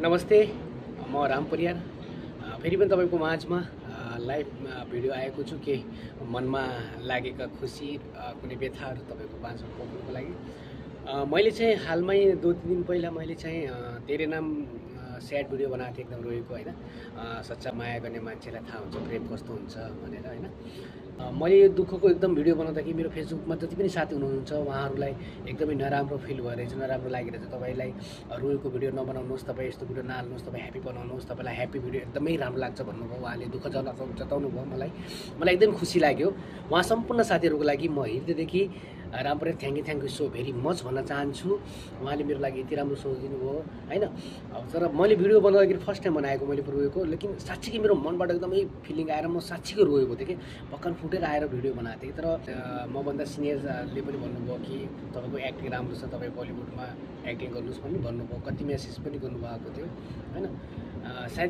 नमस्ते, म राम परियार फेरि पनि तपाईँको माझमा लाइभ भिडियो आएको छु के मनमा लागेका खुसी कुनै व्यथाहरू तपाईँको माझमा पोख्नुको लागि। मैले चाहिँ हालमै 2-3 दिन पहिला मैले चाहिँ तेरे नाम स्याड भिडियो बनाएको थिएँ, एकदम रोएको होइन। सच्चा माया गर्ने मान्छेलाई थाहा हुन्छ प्रेम कस्तो हुन्छ भनेर होइन। मैले यो दुःखको एकदम भिडियो बनाउँदाखेरि मेरो फेसबुकमा जति पनि साथी हुनुहुन्छ उहाँहरूलाई एकदमै नराम्रो फिल भइरहेछ, नराम्रो लागिरहेछ। तपाईँलाई रोएको भिडियो नबनाउनुहोस्, तपाईँ यस्तो भिडियो नहाल्नुहोस्, तपाईँ ह्याप्पी बनाउनुहोस्, तपाईँलाई ह्याप्पी भिडियो एकदमै राम्रो लाग्छ भन्नुभयो। उहाँले दुःख जताउनु भयो। मलाई एकदम खुसी लाग्यो। उहाँ सम्पूर्ण साथीहरूको लागि म हृदयदेखि Rampur thank you so very much भन्न चाहन्छु। उहाँले मेरो लागि यति राम्रो सोचिदिनु भयो होइन। तर मैले भिडियो बनाउँदाखेरि फर्स्ट टाइम बनाएको मैले रोएको, लेकिन साँच्चीकै मेरो मनबाट एकदमै फिलिङ आएर म साँच्चीकै रोएको थिएँ कि भक्कन फुटेर आएर भिडियो बनाएको थिएँ। तर मभन्दा सिनियरले पनि भन्नुभयो कि तपाईँको एक्टिङ राम्रो छ, तपाईँ बलिउडमा एक्टिङ गर्नुहोस् पनि भन्नुभयो। कति मेसेज पनि गर्नुभएको थियो होइन। सायद